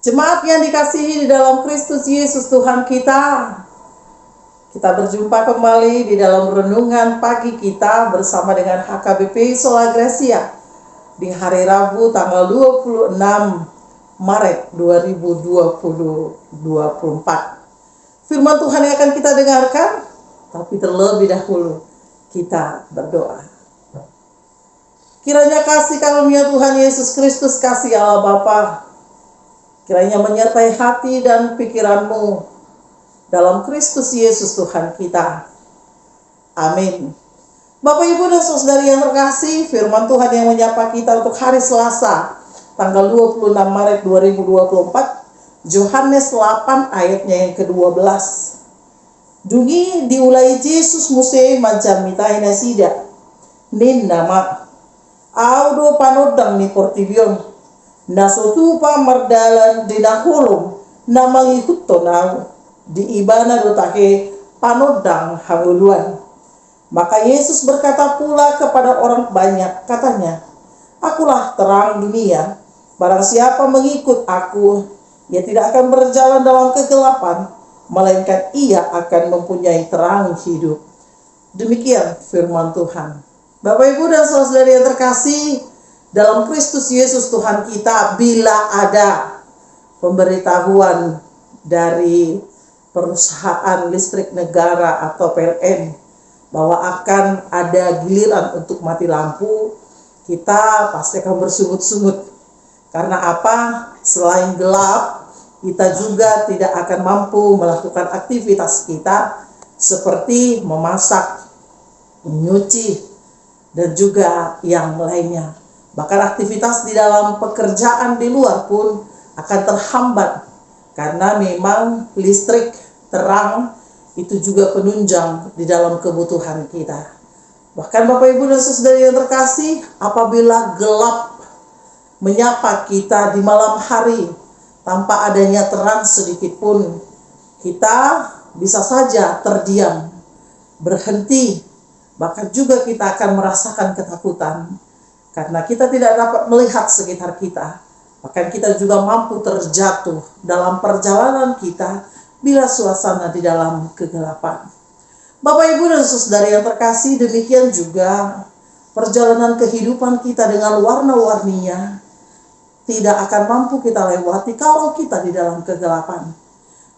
Jemaat yang dikasihi di dalam Kristus Yesus Tuhan kita berjumpa kembali di dalam renungan pagi kita bersama dengan HKBP Sola Gracia di hari Rabu tanggal 26 Maret 2024. Firman Tuhan yang akan kita dengarkan, tapi terlebih dahulu kita berdoa. Kiranya kasih karunia Tuhan Yesus Kristus, kasih Allah Bapa, kiranya menyertai hati dan pikiranmu dalam Kristus Yesus Tuhan kita. Amin. Bapak, Ibu, dan saudari yang terkasih, firman Tuhan yang menyapa kita untuk hari Selasa, tanggal 26 Maret 2024, Yohanes 8 ayatnya yang ke-12. Dungi diulai Yesus muse macam mitai nasida, nin nama, audo panodang ni portibion, nasotupa mardalan dinahulum na mangikut tonang di ibana dotake panodang hanguluan. Maka Yesus berkata pula kepada orang banyak, katanya, akulah terang dunia, barang siapa mengikut aku, ia tidak akan berjalan dalam kegelapan, melainkan ia akan mempunyai terang hidup. Demikian firman Tuhan. Bapak, Ibu, dan saudari yang terkasih dalam Kristus Yesus Tuhan kita, bila ada pemberitahuan dari perusahaan listrik negara atau PLN bahwa akan ada giliran untuk mati lampu, kita pasti akan bersungut-sungut. Karena apa? Selain gelap, kita juga tidak akan mampu melakukan aktivitas kita seperti memasak, menyuci, dan juga yang lainnya. Bahkan aktivitas di dalam pekerjaan di luar pun akan terhambat karena memang listrik terang itu juga penunjang di dalam kebutuhan kita. Bahkan Bapak, Ibu, dan saudari yang terkasih, apabila gelap menyapa kita di malam hari tanpa adanya terang sedikit pun, kita bisa saja terdiam, berhenti, bahkan juga kita akan merasakan ketakutan. Karena kita tidak dapat melihat sekitar kita, bahkan kita juga mampu terjatuh dalam perjalanan kita bila suasana di dalam kegelapan. Bapak, Ibu, dan saudari yang terkasih, demikian juga perjalanan kehidupan kita dengan warna-warninya tidak akan mampu kita lewati kalau kita di dalam kegelapan.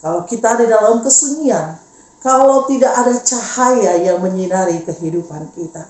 Kalau kita di dalam kesunyian, kalau tidak ada cahaya yang menyinari kehidupan kita.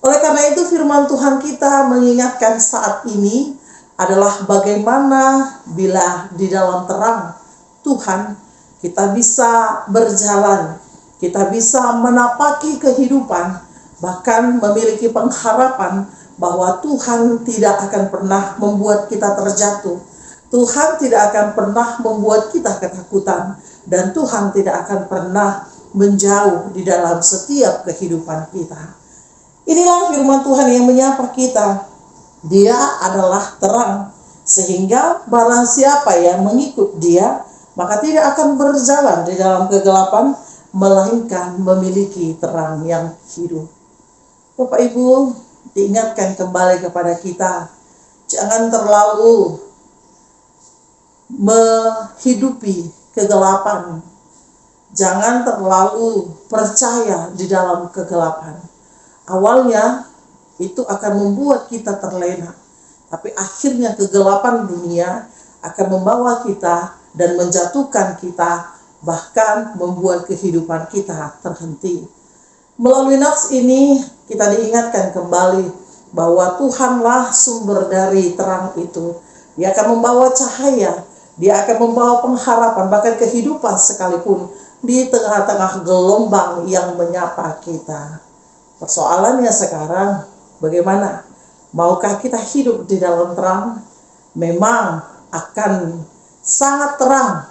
Oleh karena itu firman Tuhan kita mengingatkan saat ini adalah bagaimana bila di dalam terang Tuhan kita bisa berjalan, kita bisa menapaki kehidupan, bahkan memiliki pengharapan bahwa Tuhan tidak akan pernah membuat kita terjatuh. Tuhan tidak akan pernah membuat kita ketakutan, dan Tuhan tidak akan pernah menjauh di dalam setiap kehidupan kita. Inilah firman Tuhan yang menyapa kita. Dia adalah terang, sehingga barang siapa yang mengikut dia, maka tidak akan berjalan di dalam kegelapan, melainkan memiliki terang yang hidup. Bapak, Ibu, diingatkan kembali kepada kita, jangan terlalu menghidupi kegelapan. Jangan terlalu percaya di dalam kegelapan. Awalnya itu akan membuat kita terlena, tapi akhirnya kegelapan dunia akan membawa kita dan menjatuhkan kita, bahkan membuat kehidupan kita terhenti. Melalui nats ini kita diingatkan kembali bahwa Tuhanlah sumber dari terang itu. Dia akan membawa cahaya, dia akan membawa pengharapan, bahkan kehidupan sekalipun di tengah-tengah gelombang yang menyapa kita. Persoalannya sekarang, bagaimana? Maukah kita hidup di dalam terang? Memang akan sangat terang.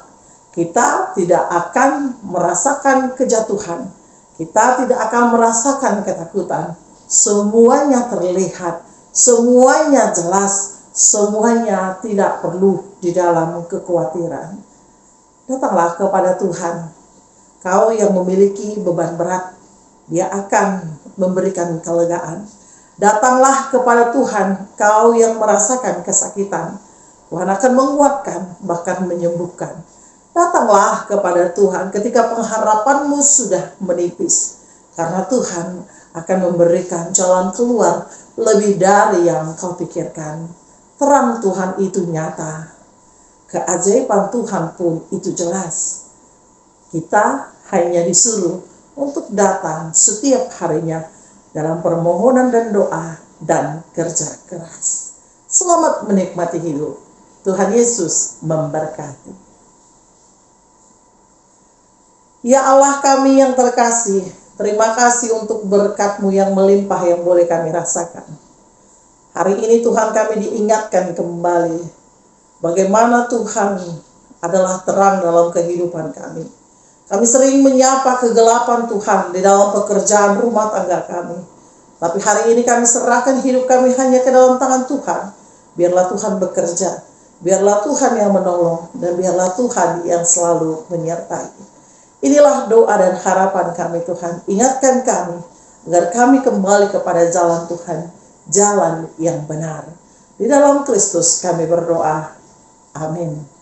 Kita tidak akan merasakan kejatuhan. Kita tidak akan merasakan ketakutan. Semuanya terlihat, semuanya jelas, semuanya tidak perlu di dalam kekhawatiran. Datanglah kepada Tuhan. Kau yang memiliki beban berat, Dia akan memberikan kelegaan. Datanglah kepada Tuhan, kau yang merasakan kesakitan. Tuhan akan menguatkan, bahkan menyembuhkan. Datanglah kepada Tuhan ketika pengharapanmu sudah menipis, karena Tuhan akan memberikan jalan keluar lebih dari yang kau pikirkan. Terang Tuhan itu nyata, keajaiban Tuhan pun itu jelas. Kita hanya disuruh untuk datang setiap harinya dalam permohonan dan doa dan kerja keras. Selamat menikmati hidup. Tuhan Yesus memberkati. Ya Allah kami yang terkasih, terima kasih untuk berkat-Mu yang melimpah yang boleh kami rasakan. Hari ini Tuhan kami diingatkan kembali bagaimana Tuhan adalah terang dalam kehidupan kami. Kami sering menyapa kegelapan Tuhan di dalam pekerjaan rumah tangga kami. Tapi hari ini kami serahkan hidup kami hanya ke dalam tangan Tuhan. Biarlah Tuhan bekerja. Biarlah Tuhan yang menolong. Dan biarlah Tuhan yang selalu menyertai. Inilah doa dan harapan kami Tuhan. Ingatkan kami agar kami kembali kepada jalan Tuhan. Jalan yang benar. Di dalam Kristus kami berdoa. Amin.